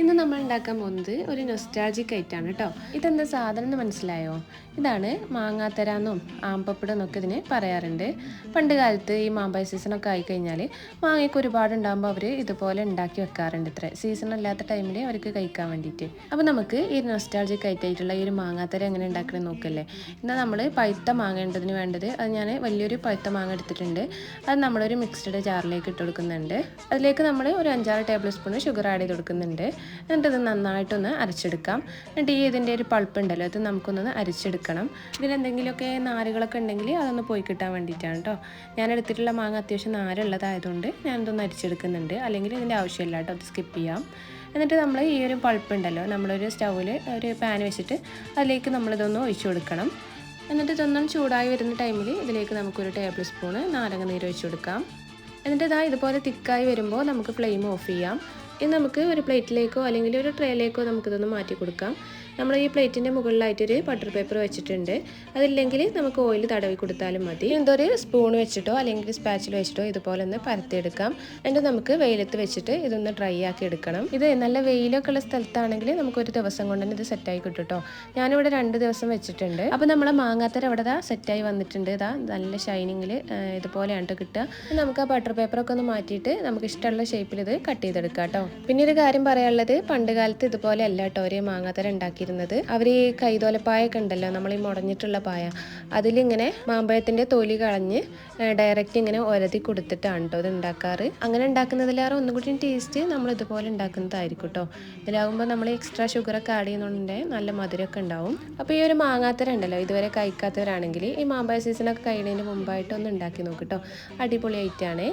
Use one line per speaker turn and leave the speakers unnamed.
ഇന്ന് നമ്മൾ ഉണ്ടാക്കാൻ പോകുന്നത് ഒരു നൊസ്റ്റാൾജിക് ആയിട്ടാണ് കേട്ടോ. ഇതെന്താ സാധനം എന്ന് മനസ്സിലായോ? ഇതാണ് മാങ്ങാത്തരാന്നും ആമ്പപ്പടം എന്നൊക്കെ ഇതിന് പറയാറുണ്ട്. പണ്ട് കാലത്ത് ഈ മാമ്പഴ സീസണൊക്കെ ആയിക്കഴിഞ്ഞാൽ മാങ്ങയൊക്കെ ഒരുപാട് ഉണ്ടാകുമ്പോൾ അവർ ഇതുപോലെ ഉണ്ടാക്കി വെക്കാറുണ്ട്. ഇത്ര സീസൺ അല്ലാത്ത ടൈമിൽ അവർക്ക് കഴിക്കാൻ വേണ്ടിയിട്ട്. അപ്പോൾ നമുക്ക് ഈ നൊസ്റ്റാൾജിക് ആയിട്ടുള്ള ഈ ഒരു മാങ്ങാത്തര എങ്ങനെ ഉണ്ടാക്കണമെന്ന് നോക്കല്ലേ. എന്നാൽ നമ്മൾ പഴുത്ത മാങ്ങ ഉണ്ടതിന് വേണ്ടത് അത് ഞാൻ വലിയൊരു പഴുത്ത മാങ്ങ എടുത്തിട്ടുണ്ട്. അത് നമ്മളൊരു മിക്സ്ഡ് ജാറിലേക്ക് ഇട്ട് കൊടുക്കുന്നുണ്ട്. അതിലേക്ക് നമ്മൾ ഒരു 5-6 ടേബിൾ സ്പൂൺ ഷുഗർ ആഡ് ചെയ്ത് കൊടുക്കുന്നുണ്ട്. എന്നിട്ട് ഇത് നന്നായിട്ടൊന്ന് അരച്ചെടുക്കാം. എന്നിട്ട് ഇതിൻ്റെ ഒരു പൾപ്പ് ഉണ്ടല്ലോ അത് നമുക്കൊന്ന് അരച്ചെടുക്കണം. ഇതിലെന്തെങ്കിലുമൊക്കെ നാരുകളൊക്കെ ഉണ്ടെങ്കിൽ അതൊന്ന് പോയി കിട്ടാൻ വേണ്ടിയിട്ടാണ് കേട്ടോ. ഞാൻ എടുത്തിട്ടുള്ള മാങ്ങ അത്യാവശ്യം നാരുള്ളതായതുകൊണ്ട് ഞാനിതൊന്ന് അരിച്ചെടുക്കുന്നുണ്ട്. അല്ലെങ്കിൽ ഇതിൻ്റെ ആവശ്യമില്ല കേട്ടോ, അത് സ്കിപ്പ് ചെയ്യാം. എന്നിട്ട് നമ്മൾ ഈ ഒരു പൾപ്പ് ഉണ്ടല്ലോ നമ്മളൊരു സ്റ്റൗവിൽ ഒരു പാൻ വെച്ചിട്ട് അതിലേക്ക് നമ്മളിതൊന്ന് ഒഴിച്ചു കൊടുക്കണം. എന്നിട്ട് ഇതൊന്നും ചൂടായി വരുന്ന ടൈമിൽ ഇതിലേക്ക് നമുക്കൊരു ടേബിൾ സ്പൂണ് നാരങ്ങ നീര് ഒഴിച്ചു കൊടുക്കാം. എന്നിട്ട് ഇതുപോലെ തിക്കായി വരുമ്പോൾ നമുക്ക് ഫ്ലെയിം ഓഫ് ചെയ്യാം. ഇനി നമുക്ക് ഒരു പ്ലേറ്റിലേക്കോ അല്ലെങ്കിൽ ഒരു ട്രേയിലേക്കോ നമുക്കിതൊന്ന് മാറ്റി കൊടുക്കാം. നമ്മൾ ഈ പ്ലേറ്റിൻ്റെ മുകളിലായിട്ടൊരു ബട്ടർ പേപ്പർ വെച്ചിട്ടുണ്ട്. അതില്ലെങ്കിൽ നമുക്ക് ഓയിൽ തടവി കൊടുത്താലും മതി. എന്തൊരു സ്പൂൺ വെച്ചിട്ടോ അല്ലെങ്കിൽ സ്പാച്ചിൽ വെച്ചിട്ടോ ഇതുപോലെ ഒന്ന് പരത്തിയെടുക്കാം. എന്നിട്ട് നമുക്ക് വെയിലത്ത് വെച്ചിട്ട് ഇതൊന്ന് ഡ്രൈ ആക്കി എടുക്കണം. ഇത് നല്ല വെയിലൊക്കെ ഉള്ള സ്ഥലത്താണെങ്കിൽ നമുക്കൊരു ദിവസം കൊണ്ട് തന്നെ ഇത് സെറ്റായി കിട്ടും കേട്ടോ. ഞാനിവിടെ 2 ദിവസം വെച്ചിട്ടുണ്ട്. അപ്പോൾ നമ്മളെ മാങ്ങാത്തര ഇവിടെ സെറ്റായി വന്നിട്ടുണ്ട്. നല്ല ഷൈനിങ്ങിൽ ഇതുപോലെയാണ് കിട്ടുക. നമുക്ക് ആ ബട്ടർ പേപ്പറൊക്കെ ഒന്ന് മാറ്റിയിട്ട് നമുക്ക് ഇഷ്ടമുള്ള ഷേപ്പിൽ ഇത് കട്ട് ചെയ്തെടുക്കാം കേട്ടോ. പിന്നെ ഒരു കാര്യം പറയാനുള്ളത്, പണ്ട് കാലത്ത് ഇതുപോലെ അല്ല കേട്ടോ ഒരു മാങ്ങാത്തര ഉണ്ടാക്കി അവർ ഈ കൈതോലപ്പായൊക്കെ ഉണ്ടല്ലോ, നമ്മൾ ഈ മുടഞ്ഞിട്ടുള്ള പായ, അതിലിങ്ങനെ മാമ്പഴത്തിൻ്റെ തൊലി കളഞ്ഞ് ഡയറക്റ്റ് ഇങ്ങനെ ഒരതി കൊടുത്തിട്ടാണ് കേട്ടോ ഇത് ഉണ്ടാക്കാറ്. അങ്ങനെ ഉണ്ടാക്കുന്നതിലേറെ ഒന്നുകൂടി ടേസ്റ്റ് നമ്മൾ ഇതുപോലെ ഉണ്ടാക്കുന്നതായിരിക്കും കേട്ടോ. ഇതിലാകുമ്പോൾ നമ്മൾ എക്സ്ട്രാ ഷുഗറൊക്കെ ആഡ് ചെയ്യുന്നുണ്ടെങ്കിൽ നല്ല മധുരമൊക്കെ ഉണ്ടാവും. അപ്പോൾ ഈ ഒരു മാങ്ങാത്തര ഉണ്ടല്ലോ ഇതുവരെ കഴിക്കാത്തവരാണെങ്കിൽ ഈ മാമ്പഴ സീസണൊക്കെ കഴിയുന്നതിന് മുമ്പായിട്ട് ഒന്ന് ഉണ്ടാക്കി നോക്കിട്ടോ. അടിപൊളിയായിട്ടാണ്.